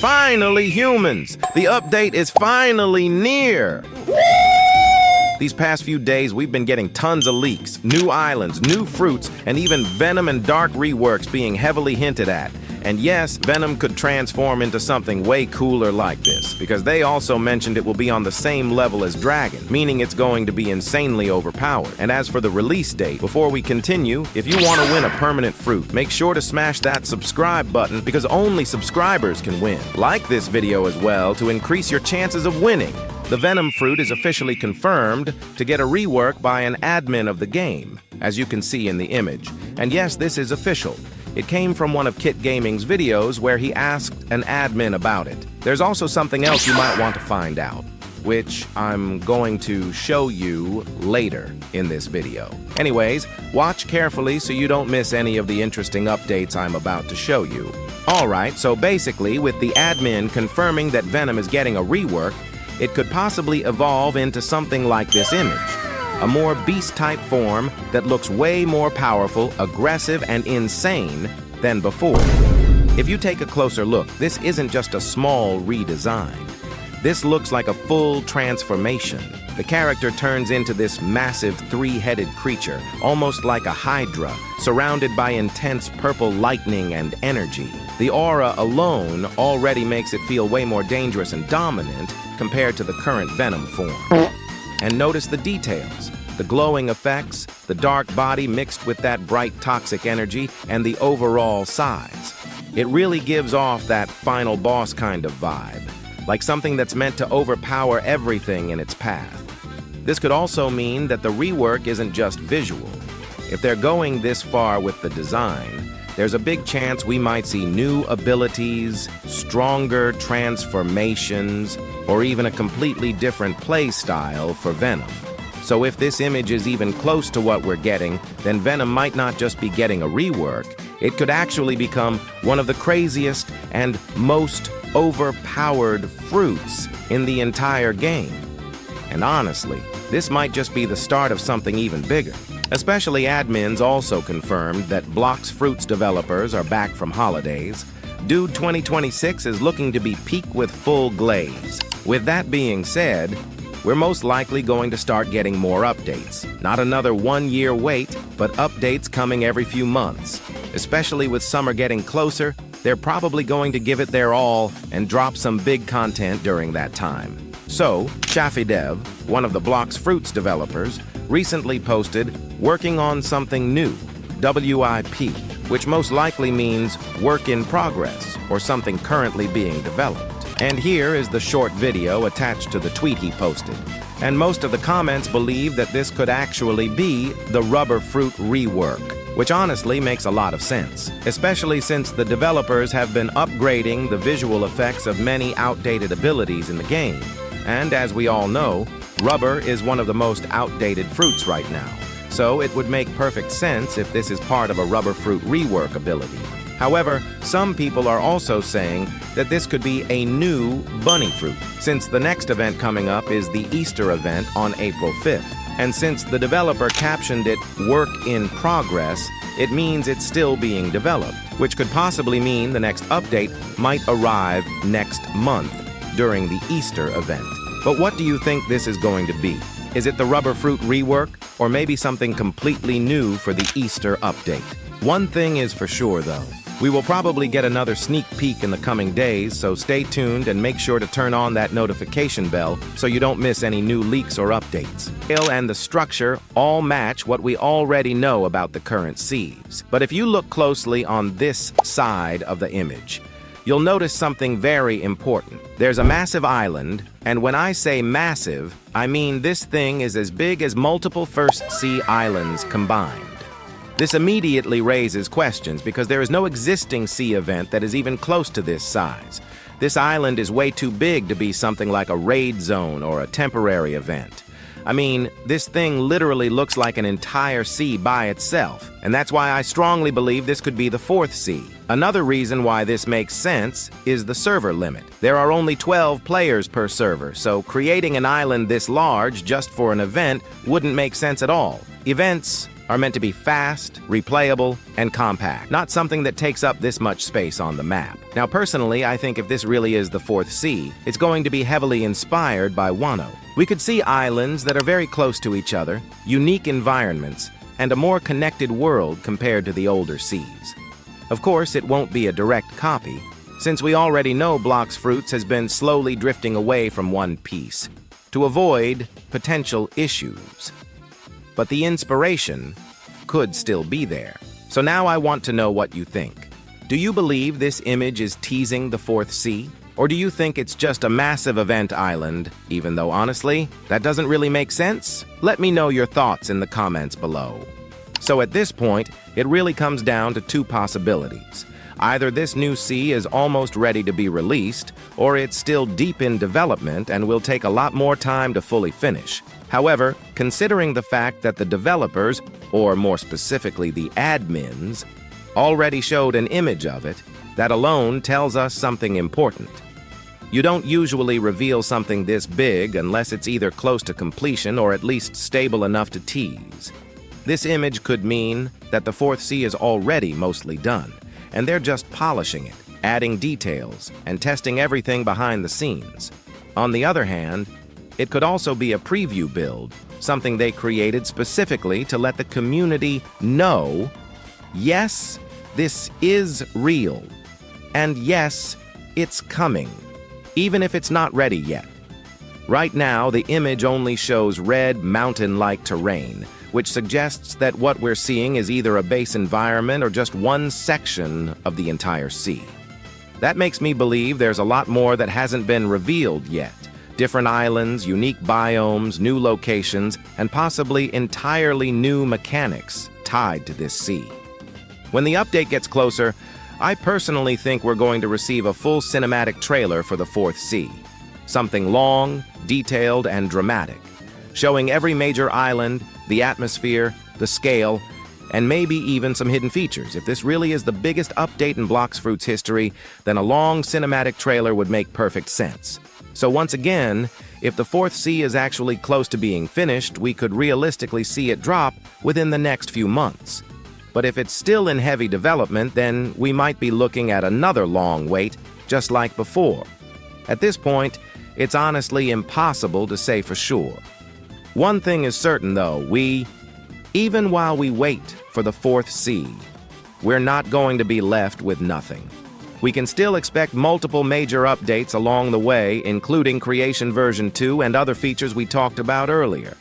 Finally, humans! The update is finally near! These past few days, we've been getting tons of leaks, new islands, new fruits, and even Venom and Dark reworks being heavily hinted at. And yes, Venom could transform into something way cooler like this, because they also mentioned it will be on the same level as Dragon, meaning it's going to be insanely overpowered. And as for the release date, before we continue, if you want to win a permanent fruit, make sure to smash that subscribe button, because only subscribers can win. Like this video as well to increase your chances of winning. The Venom fruit is officially confirmed to get a rework by an admin of the game, as you can see in the image. And yes, this is official. It came from one of Kit Gaming's videos where he asked an admin about it. There's also something else you might want to find out, which I'm going to show you later in this video. Anyways, watch carefully so you don't miss any of the interesting updates I'm about to show you. Alright, so basically, with the admin confirming that Venom is getting a rework, it could possibly evolve into something like this image. A more beast-type form that looks way more powerful, aggressive, and insane than before. If you take a closer look, this isn't just a small redesign. This looks like a full transformation. The character turns into this massive three-headed creature, almost like a hydra, surrounded by intense purple lightning and energy. The aura alone already makes it feel way more dangerous and dominant compared to the current Venom form. And notice the details, the glowing effects, the dark body mixed with that bright toxic energy, and the overall size. It really gives off that final boss kind of vibe, like something that's meant to overpower everything in its path. This could also mean that the rework isn't just visual. If they're going this far with the design, there's a big chance we might see new abilities, stronger transformations, or even a completely different play style for Venom. So if this image is even close to what we're getting, then Venom might not just be getting a rework, it could actually become one of the craziest and most overpowered fruits in the entire game. And honestly, this might just be the start of something even bigger. Especially admins also confirmed that Blox Fruits developers are back from holidays. Dude 2026 is looking to be peak with full glaze. With that being said, we're most likely going to start getting more updates. Not another 1-year wait, but updates coming every few months. Especially with summer getting closer, they're probably going to give it their all and drop some big content during that time. So, Dev, one of the Blox Fruits developers, recently posted working on something new, WIP, which most likely means work in progress or something currently being developed. And here is the short video attached to the tweet he posted. And most of the comments believe that this could actually be the Rubber Fruit rework, which honestly makes a lot of sense, especially since the developers have been upgrading the visual effects of many outdated abilities in the game. And as we all know, rubber is one of the most outdated fruits right now. So it would make perfect sense if this is part of a Rubber Fruit rework ability. However, some people are also saying that this could be a new bunny fruit, since the next event coming up is the Easter event on April 5th. And since the developer captioned it work in progress, it means it's still being developed, which could possibly mean the next update might arrive next month during the Easter event. But what do you think this is going to be? Is it the Rubber Fruit rework, or maybe something completely new for the Easter update? One thing is for sure, though. We will probably get another sneak peek in the coming days, so stay tuned and make sure to turn on that notification bell so you don't miss any new leaks or updates. The scale and the structure all match what we already know about the current sieves. But if you look closely on this side of the image, you'll notice something very important. There's a massive island, and when I say massive, I mean this thing is as big as multiple First Sea islands combined. This immediately raises questions because there is no existing sea event that is even close to this size. This island is way too big to be something like a raid zone or a temporary event. I mean, this thing literally looks like an entire sea by itself, and that's why I strongly believe this could be the fourth sea. Another reason why this makes sense is the server limit. There are only 12 players per server, so creating an island this large just for an event wouldn't make sense at all. Events are meant to be fast, replayable, and compact, not something that takes up this much space on the map. Now, personally, I think if this really is the fourth sea, it's going to be heavily inspired by Wano. We could see islands that are very close to each other, unique environments, and a more connected world compared to the older seas. Of course, it won't be a direct copy, since we already know Blox Fruits has been slowly drifting away from One Piece to avoid potential issues. But the inspiration could still be there. So now I want to know what you think. Do you believe this image is teasing the fourth sea? Or do you think it's just a massive event island, even though honestly, that doesn't really make sense? Let me know your thoughts in the comments below. So at this point, it really comes down to two possibilities. Either this new sea is almost ready to be released, or it's still deep in development and will take a lot more time to fully finish. However, considering the fact that the developers, or more specifically the admins, already showed an image of it, that alone tells us something important. You don't usually reveal something this big unless it's either close to completion or at least stable enough to tease. This image could mean that the fourth sea is already mostly done, and they're just polishing it, adding details, and testing everything behind the scenes. On the other hand, it could also be a preview build, something they created specifically to let the community know, yes, this is real, and yes, it's coming, even if it's not ready yet. Right now, the image only shows red, mountain-like terrain, which suggests that what we're seeing is either a base environment or just one section of the entire sea. That makes me believe there's a lot more that hasn't been revealed yet. Different islands, unique biomes, new locations, and possibly entirely new mechanics tied to this sea. When the update gets closer, I personally think we're going to receive a full cinematic trailer for the fourth sea. Something long, detailed, and dramatic, showing every major island, the atmosphere, the scale, and maybe even some hidden features. If this really is the biggest update in Blox Fruits history, then a long cinematic trailer would make perfect sense. So once again, if the fourth sea is actually close to being finished, we could realistically see it drop within the next few months. But if it's still in heavy development, then we might be looking at another long wait, just like before. At this point, it's honestly impossible to say for sure. One thing is certain, though, even while we wait for the fourth sea, we're not going to be left with nothing. We can still expect multiple major updates along the way, including Creation version 2 and other features we talked about earlier.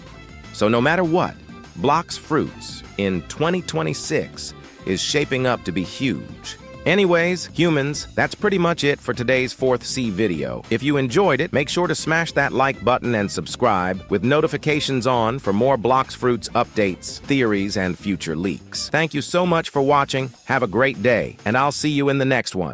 So no matter what, Blox Fruits in 2026 is shaping up to be huge. Anyways, humans, that's pretty much it for today's fourth sea video. If you enjoyed it, make sure to smash that like button and subscribe with notifications on for more Blox Fruits updates, theories, and future leaks. Thank you so much for watching. Have a great day, and I'll see you in the next one.